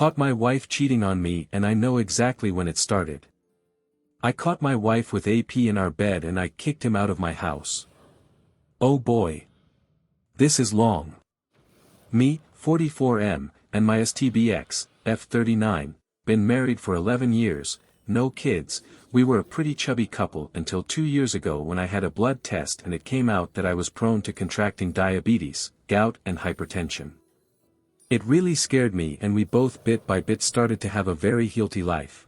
Caught my wife cheating on me and I know exactly when it started. I caught my wife with AP in our bed and I kicked him out of my house. Oh boy. This is long. Me, 44M, and my STBX, F39, been married for 11 years, no kids. We were a pretty chubby couple until 2 years ago when I had a blood test and it came out that I was prone to contracting diabetes, gout and hypertension. It really scared me and we both bit by bit started to have a very healthy life.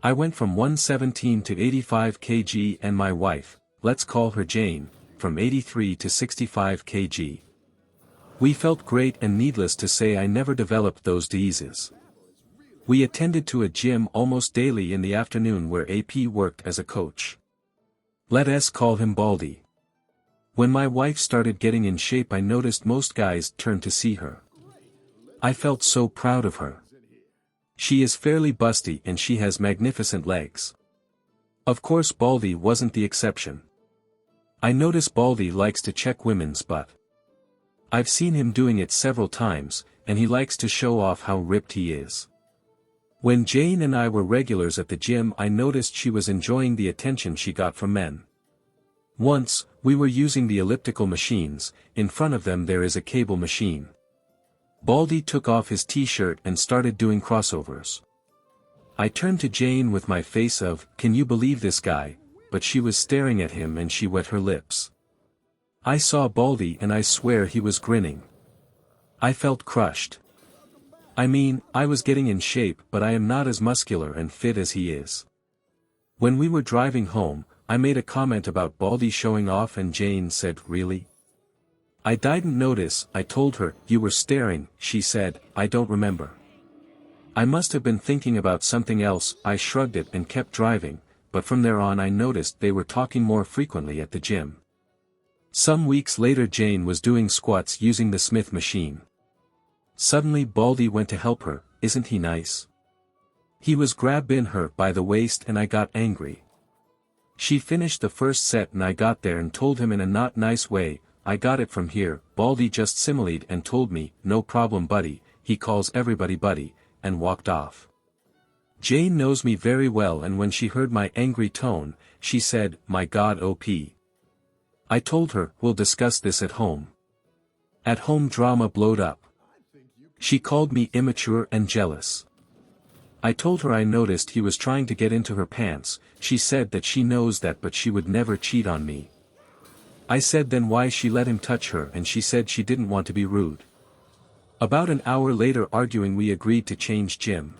I went from 117 to 85 kg and my wife, let's call her Jane, from 83 to 65 kg. We felt great and needless to say I never developed those diseases. We attended to a gym almost daily in the afternoon where AP worked as a coach. Let us call him Baldy. When my wife started getting in shape I noticed most guys turned to see her. I felt so proud of her. She is fairly busty and she has magnificent legs. Of course Baldy wasn't the exception. I notice Baldy likes to check women's butt. I've seen him doing it several times, and he likes to show off how ripped he is. When Jane and I were regulars at the gym I noticed she was enjoying the attention she got from men. Once, we were using the elliptical machines, in front of them there is a cable machine. Baldy took off his t-shirt and started doing crossovers. I turned to Jane with my face of, "Can you believe this guy?" but she was staring at him and she wet her lips. I saw Baldy and I swear he was grinning. I felt crushed. I mean, I was getting in shape but I am not as muscular and fit as he is. When we were driving home, I made a comment about Baldy showing off and Jane said, "Really?" I didn't notice. I told her, "You were staring," she said, "I don't remember." I must have been thinking about something else. I shrugged it and kept driving, but from there on I noticed they were talking more frequently at the gym. Some weeks later Jane was doing squats using the Smith machine. Suddenly Baldy went to help her. Isn't he nice? He was grabbing her by the waist and I got angry. She finished the first set and I got there and told him in a not nice way, "I got it from here." Baldy just similed and told me, "No problem buddy," he calls everybody buddy, and walked off. Jane knows me very well and when she heard my angry tone, she said, "My God OP." I told her, "We'll discuss this at home." At home drama blowed up. She called me immature and jealous. I told her I noticed he was trying to get into her pants. She said that she knows that but she would never cheat on me. I said then why she let him touch her and she said she didn't want to be rude. About an hour later arguing we agreed to change gym.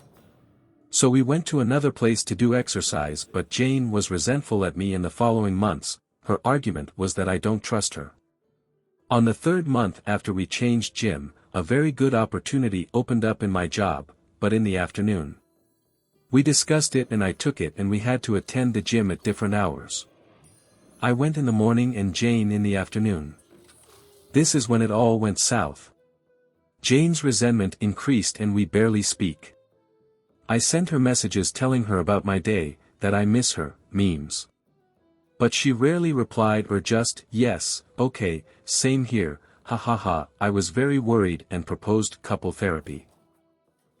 So we went to another place to do exercise but Jane was resentful at me in the following months. Her argument was that I don't trust her. On the third month after we changed gym, a very good opportunity opened up in my job, but in the afternoon. We discussed it and I took it and we had to attend the gym at different hours. I went in the morning and Jane in the afternoon. This is when it all went south. Jane's resentment increased and we barely speak. I sent her messages telling her about my day, that I miss her, memes. But she rarely replied or just, "Yes, okay, same here, ha ha ha." I was very worried and proposed couple therapy.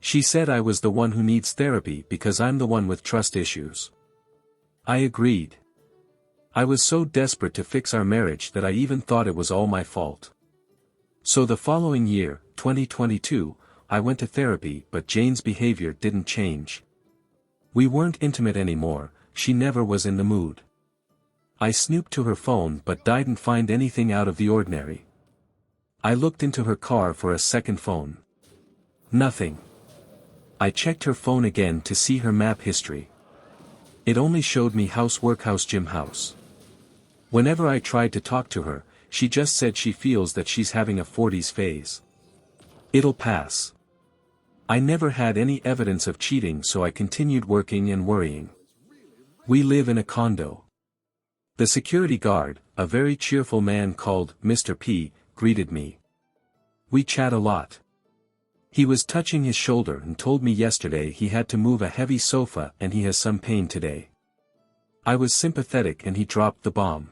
She said I was the one who needs therapy because I'm the one with trust issues. I agreed. I was so desperate to fix our marriage that I even thought it was all my fault. So the following year, 2022, I went to therapy but Jane's behavior didn't change. We weren't intimate anymore, she never was in the mood. I snooped to her phone but didn't find anything out of the ordinary. I looked into her car for a second phone. Nothing. I checked her phone again to see her map history. It only showed me house workhouse gym house. Whenever I tried to talk to her, she just said she feels that she's having a 40s phase. It'll pass. I never had any evidence of cheating so I continued working and worrying. We live in a condo. The security guard, a very cheerful man called Mr. P, greeted me. We chat a lot. He was touching his shoulder and told me yesterday he had to move a heavy sofa and he has some pain today. I was sympathetic and he dropped the bomb.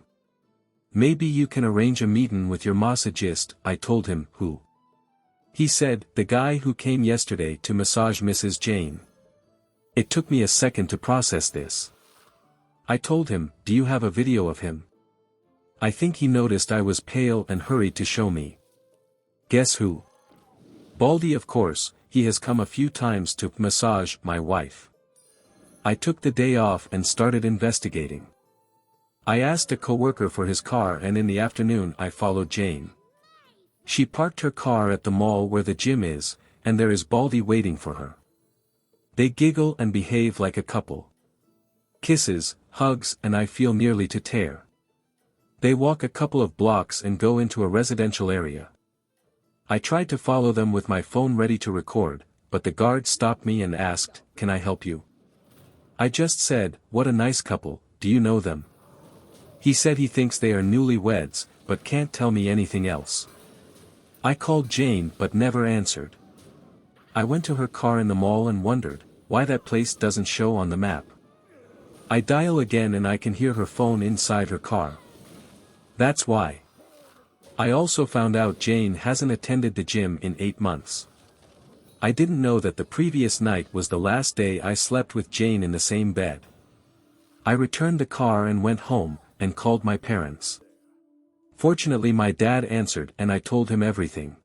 "Maybe you can arrange a meeting with your massagist," I told him. "Who?" He said, "The guy who came yesterday to massage Mrs. Jane." It took me a second to process this. I told him, "Do you have a video of him?" I think he noticed I was pale and hurried to show me. Guess who? Baldy, of course. He has come a few times to massage my wife. I took the day off and started investigating. I asked a coworker for his car, and in the afternoon I followed Jane. She parked her car at the mall where the gym is, and there is Baldy waiting for her. They giggle and behave like a couple. Kisses, hugs, and I feel nearly to tear. They walk a couple of blocks and go into a residential area. I tried to follow them with my phone ready to record, but the guard stopped me and asked, "Can I help you?" I just said, "What a nice couple, do you know them?" He said he thinks they are newlyweds, but can't tell me anything else. I called Jane but never answered. I went to her car in the mall and wondered why that place doesn't show on the map. I dial again and I can hear her phone inside her car. That's why. I also found out Jane hasn't attended the gym in 8 months. I didn't know that the previous night was the last day I slept with Jane in the same bed. I returned the car and went home, and called my parents. Fortunately my dad answered and I told him everything.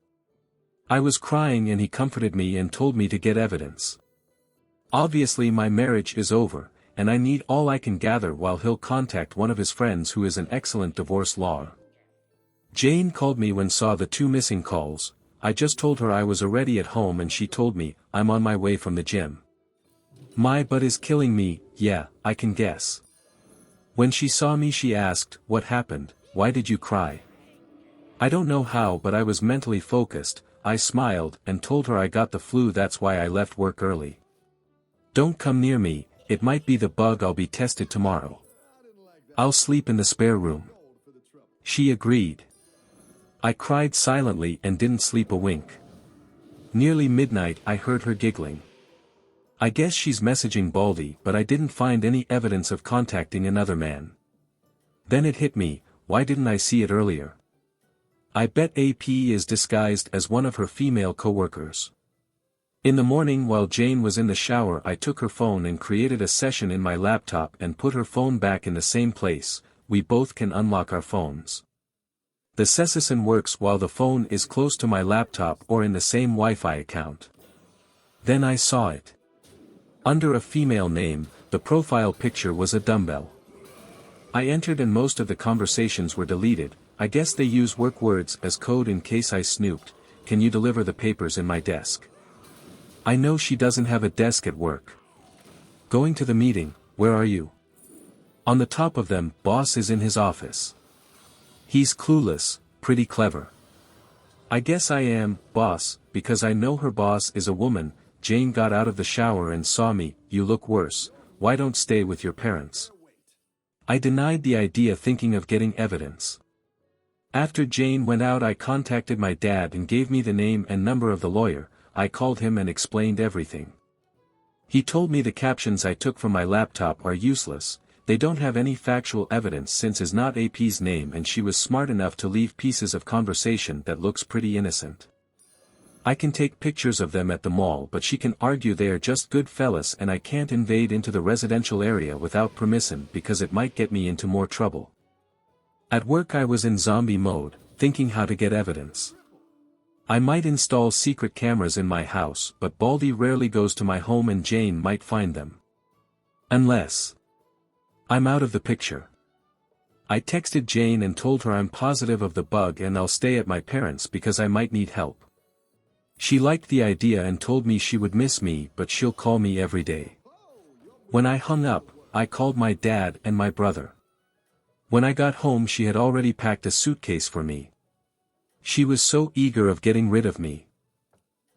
I was crying and he comforted me and told me to get evidence. Obviously my marriage is over, and I need all I can gather while he'll contact one of his friends who is an excellent divorce lawyer. Jane called me when saw the 2 missing calls. I just told her I was already at home and she told me, "I'm on my way from the gym." My butt is killing me, yeah, I can guess. When she saw me she asked, "What happened, why did you cry?" I don't know how, but I was mentally focused. I smiled and told her I got the flu, that's why I left work early. "Don't come near me, it might be the bug, I'll be tested tomorrow. I'll sleep in the spare room." She agreed. I cried silently and didn't sleep a wink. Nearly midnight I heard her giggling. I guess she's messaging Baldy, but I didn't find any evidence of contacting another man. Then it hit me, why didn't I see it earlier? I bet AP is disguised as one of her female coworkers. In the morning while Jane was in the shower I took her phone and created a session in my laptop and put her phone back in the same place. We both can unlock our phones. The session works while the phone is close to my laptop or in the same Wi-Fi account. Then I saw it. Under a female name, the profile picture was a dumbbell. I entered and most of the conversations were deleted. I guess they use work words as code in case I snooped. "Can you deliver the papers in my desk?" I know she doesn't have a desk at work. "Going to the meeting, where are you?" On the top of them, "Boss is in his office." He's clueless, pretty clever. I guess I am, boss, because I know her boss is a woman. Jane got out of the shower and saw me. "You look worse, why don't stay with your parents?" I denied the idea, thinking of getting evidence. After Jane went out I contacted my dad and gave me the name and number of the lawyer. I called him and explained everything. He told me the captions I took from my laptop are useless. They don't have any factual evidence since it's not AP's name, and she was smart enough to leave pieces of conversation that looks pretty innocent. I can take pictures of them at the mall, but she can argue they are just good fellas and I can't invade into the residential area without permission because it might get me into more trouble. At work I was in zombie mode, thinking how to get evidence. I might install secret cameras in my house, but Baldy rarely goes to my home and Jane might find them. Unless I'm out of the picture. I texted Jane and told her I'm positive of the bug and I'll stay at my parents' because I might need help. She liked the idea and told me she would miss me but she'll call me every day. When I hung up, I called my dad and my brother. When I got home she had already packed a suitcase for me. She was so eager of getting rid of me.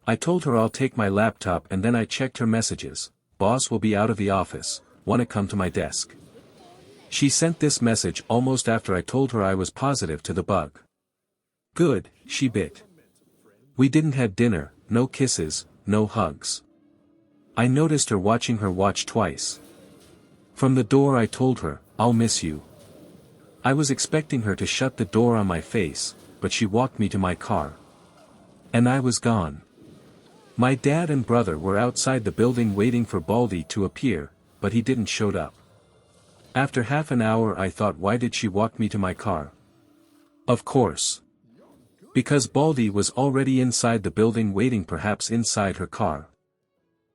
I told her I'll take my laptop and then I checked her messages. "Boss will be out of the office, wanna come to my desk?" She sent this message almost after I told her I was positive to the bug. Good, she bit. We didn't have dinner, no kisses, no hugs. I noticed her watching her watch twice. From the door I told her, "I'll miss you." I was expecting her to shut the door on my face, but she walked me to my car. And I was gone. My dad and brother were outside the building waiting for Baldy to appear, but he didn't showed up. After half an hour I thought, why did she walk me to my car? Of course. Because Baldy was already inside the building waiting, perhaps inside her car.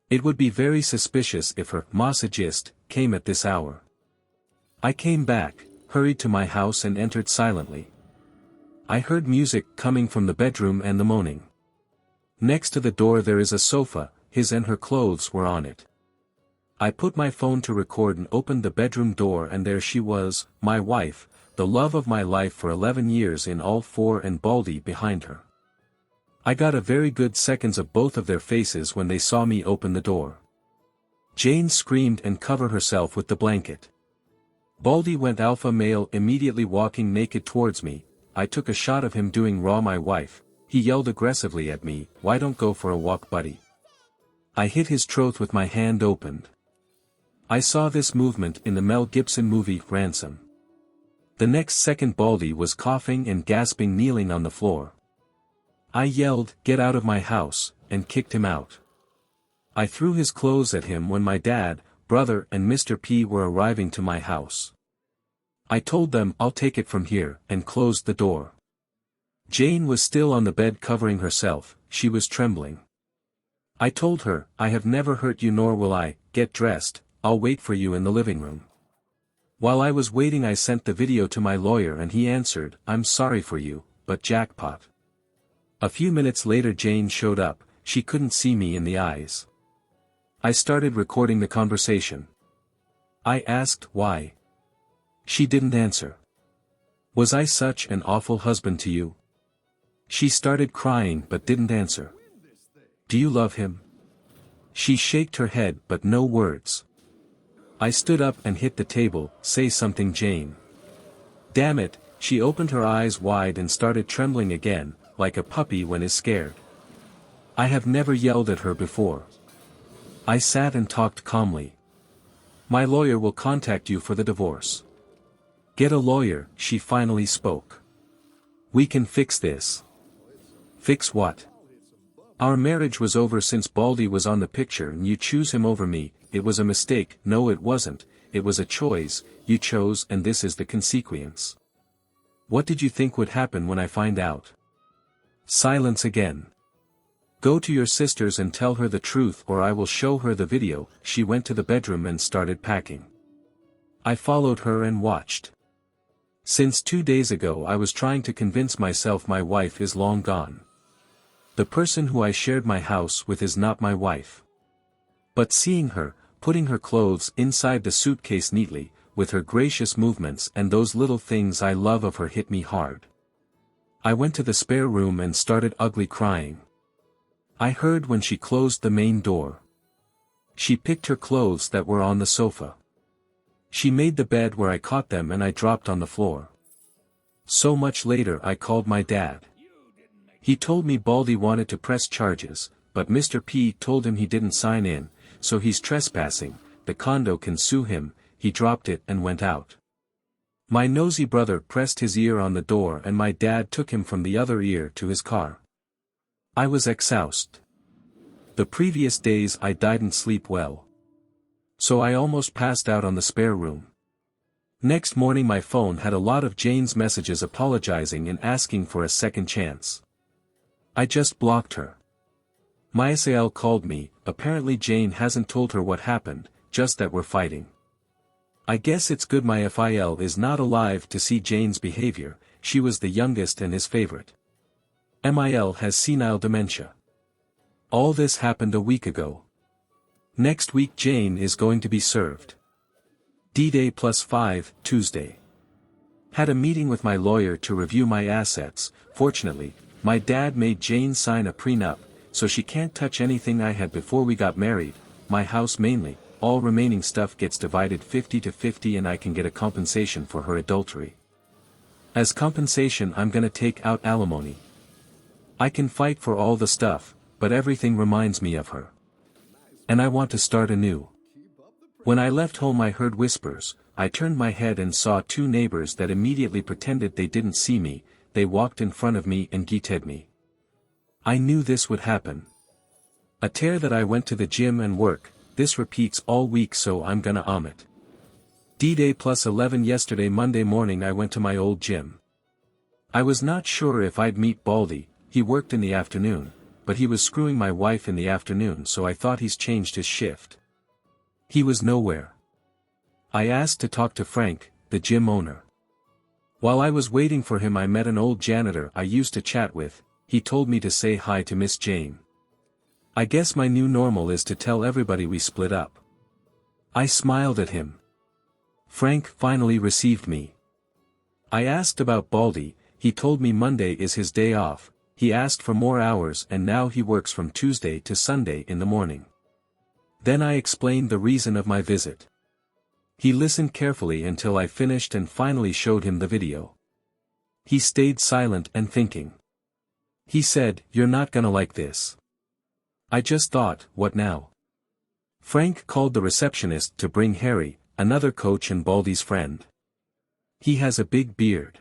It would be very suspicious if her massagist came at this hour. I came back, hurried to my house and entered silently. I heard music coming from the bedroom and the moaning. Next to the door there is a sofa, his and her clothes were on it. I put my phone to record and opened the bedroom door, and there she was, my wife, the love of my life for 11 years in all four, and Baldy behind her. I got a very good seconds of both of their faces when they saw me open the door. Jane screamed and covered herself with the blanket. Baldy went alpha male, immediately walking naked towards me. I took a shot of him doing raw my wife. He yelled aggressively at me, "Why don't go for a walk, buddy?" I hit his throat with my hand opened. I saw this movement in the Mel Gibson movie Ransom. The next second Baldy was coughing and gasping, kneeling on the floor. I yelled, "Get out of my house," and kicked him out. I threw his clothes at him when my dad, brother and Mr. P were arriving to my house. I told them, "I'll take it from here," and closed the door. Jane was still on the bed covering herself, she was trembling. I told her, "I have never hurt you, nor will I. Get dressed, I'll wait for you in the living room." While I was waiting I sent the video to my lawyer and he answered, "I'm sorry for you, but jackpot." A few minutes later Jane showed up. She couldn't see me in the eyes. I started recording the conversation. I asked why. She didn't answer. "Was I such an awful husband to you?" She started crying but didn't answer. "Do you love him?" She shook her head but no words. I stood up and hit the table. "Say something, Jane." Damn it, she opened her eyes wide and started trembling again, like a puppy when is scared. I have never yelled at her before. I sat and talked calmly. "My lawyer will contact you for the divorce." "Get a lawyer," she finally spoke. "We can fix this." "Fix what?" "Our marriage was over since Baldy was on the picture and you choose him over me. It was a mistake." "No, it wasn't, it was a choice, you chose, and this is the consequence." "What did you think would happen when I find out?" Silence again. "Go to your sisters and tell her the truth or I will show her the video." She went to the bedroom and started packing. I followed her and watched. Since 2 days ago I was trying to convince myself my wife is long gone. The person who I shared my house with is not my wife. But seeing her, putting her clothes inside the suitcase neatly, with her gracious movements and those little things I love of her hit me hard. I went to the spare room and started ugly crying. I heard when she closed the main door. She picked her clothes that were on the sofa. She made the bed where I caught them and I dropped on the floor. So much later I called my dad. He told me Baldy wanted to press charges, but Mr. P told him he didn't sign in, so he's trespassing, the condo can sue him. He dropped it and went out. My nosy brother pressed his ear on the door and my dad took him from the other ear to his car. I was exhausted. The previous days I didn't sleep well. So I almost passed out on the spare room. Next morning my phone had a lot of Jane's messages apologizing and asking for a second chance. I just blocked her. My SAL called me. Apparently Jane hasn't told her what happened, just that we're fighting. I guess it's good my FIL is not alive to see Jane's behavior. She was the youngest and his favorite. MIL has senile dementia. All this happened a week ago. Next week Jane is going to be served. D-Day +5, Tuesday. Had a meeting with my lawyer to review my assets. Fortunately, my dad made Jane sign a prenup, so she can't touch anything I had before we got married, my house mainly. All remaining stuff gets divided 50-50 and I can get a compensation for her adultery. As compensation I'm gonna take out alimony. I can fight for all the stuff, but everything reminds me of her. And I want to start anew. When I left home I heard whispers. I turned my head and saw 2 neighbors that immediately pretended they didn't see me. They walked in front of me and greeted me. I knew this would happen. A tear that I went to the gym and work, this repeats all week so I'm gonna it. D-Day plus 11 yesterday Monday morning I went to my old gym. I was not sure if I'd meet Baldy, he worked in the afternoon, but he was screwing my wife in the afternoon so I thought he's changed his shift. He was nowhere. I asked to talk to Frank, the gym owner. While I was waiting for him I met an old janitor I used to chat with, he told me to say hi to Miss Jane. I guess my new normal is to tell everybody we split up. I smiled at him. Frank finally received me. I asked about Baldy, he told me Monday is his day off, he asked for more hours and now he works from Tuesday to Sunday in the morning. Then I explained the reason of my visit. He listened carefully until I finished and finally showed him the video. He stayed silent and thinking. He said, "You're not gonna like this." I just thought, what now? Frank called the receptionist to bring Harry, another coach and Baldy's friend. He has a big beard.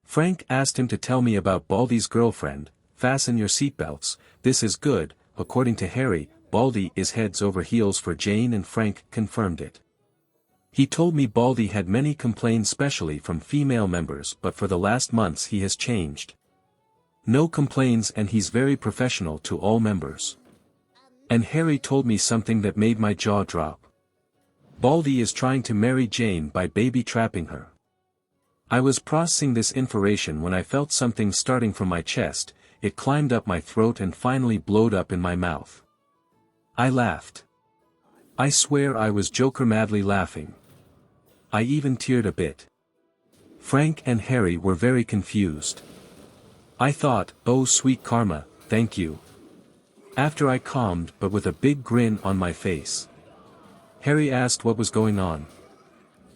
Frank asked him to tell me about Baldy's girlfriend. Fasten your seatbelts, this is good. According to Harry, Baldy is heads over heels for Jane and Frank confirmed it. He told me Baldy had many complaints especially from female members but for the last months he has changed. No complaints and he's very professional to all members. And Harry told me something that made my jaw drop. Baldy is trying to marry Jane by baby trapping her. I was processing this information when I felt something starting from my chest, it climbed up my throat and finally blowed up in my mouth. I laughed. I swear I was Joker madly laughing. I even teared a bit. Frank and Harry were very confused. I thought, oh sweet karma, thank you. After I calmed but with a big grin on my face. Harry asked what was going on.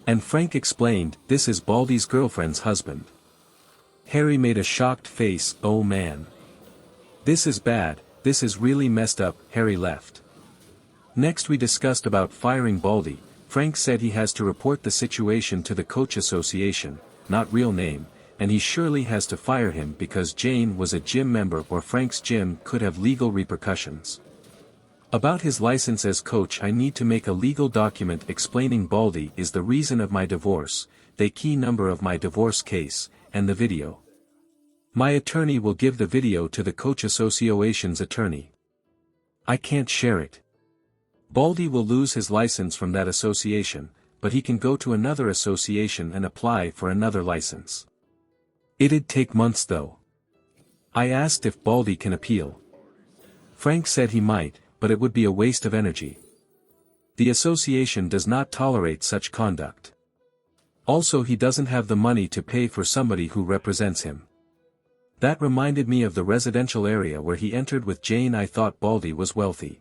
And Frank explained, this is Baldy's girlfriend's husband. Harry made a shocked face, oh man. This is bad, this is really messed up. Harry left. Next we discussed about firing Baldy. Frank said he has to report the situation to the coach association, not real name, and he surely has to fire him because Jane was a gym member or Frank's gym could have legal repercussions. About his license as coach I need to make a legal document explaining Baldy is the reason of my divorce, the key number of my divorce case, and the video. My attorney will give the video to the coach association's attorney. I can't share it. Baldy will lose his license from that association, but he can go to another association and apply for another license. It'd take months though. I asked if Baldy can appeal. Frank said he might, but it would be a waste of energy. The association does not tolerate such conduct. Also he doesn't have the money to pay for somebody who represents him. That reminded me of the residential area where he entered with Jane. I thought Baldy was wealthy.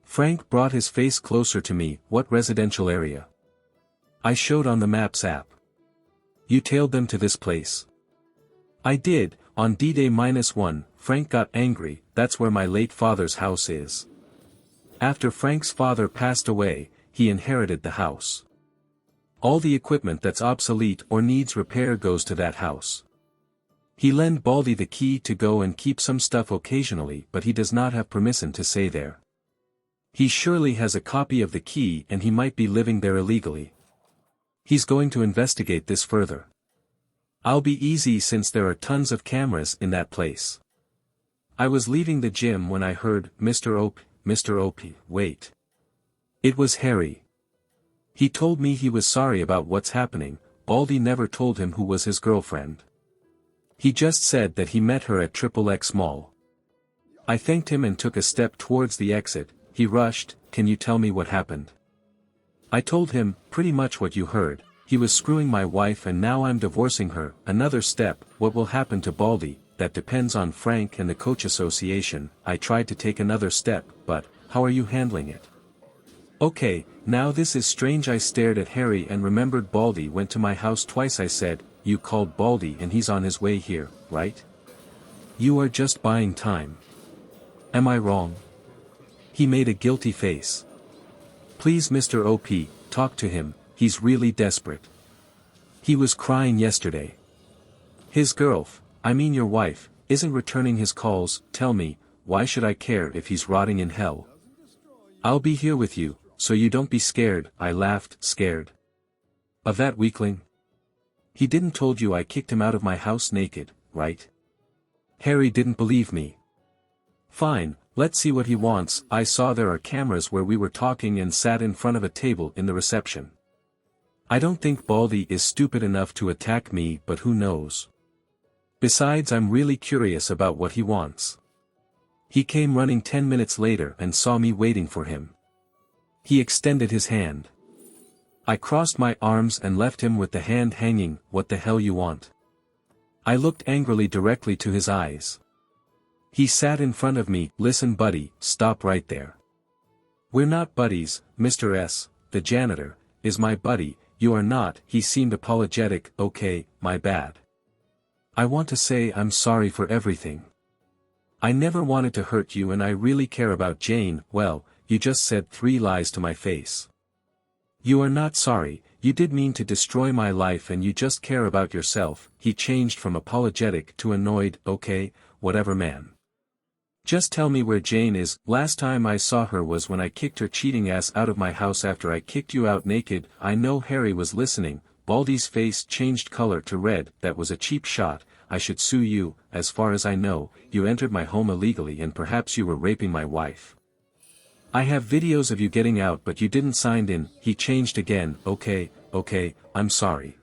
Frank brought his face closer to me. What residential area? I showed on the Maps app. You tailed them to this place? I did. On D-Day -1, Frank got angry, that's where my late father's house is. After Frank's father passed away, he inherited the house. All the equipment that's obsolete or needs repair goes to that house. He lent Baldy the key to go and keep some stuff occasionally but he does not have permission to stay there. He surely has a copy of the key and he might be living there illegally. He's going to investigate this further. I'll be easy since there are tons of cameras in that place. I was leaving the gym when I heard, Mr. Opie, wait. It was Harry. He told me he was sorry about what's happening. Baldy never told him who was his girlfriend. He just said that he met her at XXX Mall. I thanked him and took a step towards the exit. He rushed, can you tell me what happened? I told him, pretty much what you heard. He was screwing my wife and now I'm divorcing her. Another step, what will happen to Baldy? That depends on Frank and the coach association. I tried to take another step, but, how are you handling it? Okay, now this is strange. I stared at Harry and remembered Baldy went to my house twice. I said, you called Baldy and he's on his way here, right? You are just buying time. Am I wrong? He made a guilty face. Please Mr. OP, talk to him, he's really desperate. He was crying yesterday. His your wife, isn't returning his calls. Tell me, why should I care if he's rotting in hell? I'll be here with you, so you don't be scared. I laughed, scared. Of that weakling? He didn't told you I kicked him out of my house naked, right? Harry didn't believe me. Fine, let's see what he wants. I saw there are cameras where we were talking and sat in front of a table in the reception. I don't think Baldy is stupid enough to attack me, but who knows? Besides, I'm really curious about what he wants. He came running 10 minutes later and saw me waiting for him. He extended his hand. I crossed my arms and left him with the hand hanging. What the hell you want? I looked angrily directly to his eyes. He sat in front of me. Listen buddy, stop right there. We're not buddies. Mr. S, the janitor, is my buddy, you are not. He seemed apologetic. Okay, my bad. I want to say I'm sorry for everything. I never wanted to hurt you and I really care about Jane. Well, you just said 3 lies to my face. You are not sorry, you did mean to destroy my life and you just care about yourself. He changed from apologetic to annoyed. Okay, whatever man. Just tell me where Jane is. Last time I saw her was when I kicked her cheating ass out of my house after I kicked you out naked. I know Harry was listening. Baldy's face changed color to red. That was a cheap shot. I should sue you. As far as I know, you entered my home illegally and perhaps you were raping my wife. I have videos of you getting out but you didn't sign in. He changed again. Okay, I'm sorry.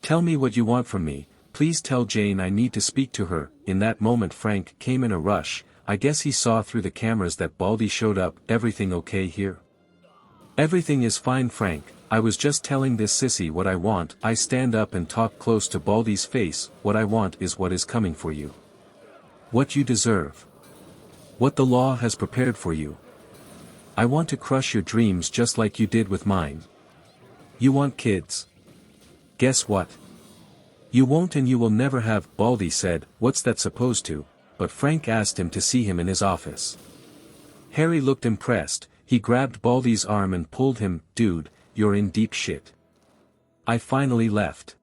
Tell me what you want from me. Please tell Jane I need to speak to her. In that moment Frank came in a rush. I guess he saw through the cameras that Baldy showed up. Everything okay here? Everything is fine Frank. I was just telling this sissy what I want. I stand up and talk close to Baldy's face. What I want is what is coming for you. What you deserve. What the law has prepared for you. I want to crush your dreams just like you did with mine. You want kids. Guess what? You won't and you will never have. Baldy said, what's that supposed to? But Frank asked him to see him in his office. Harry looked impressed. He grabbed Baldy's arm and pulled him. Dude, you're in deep shit. I finally left.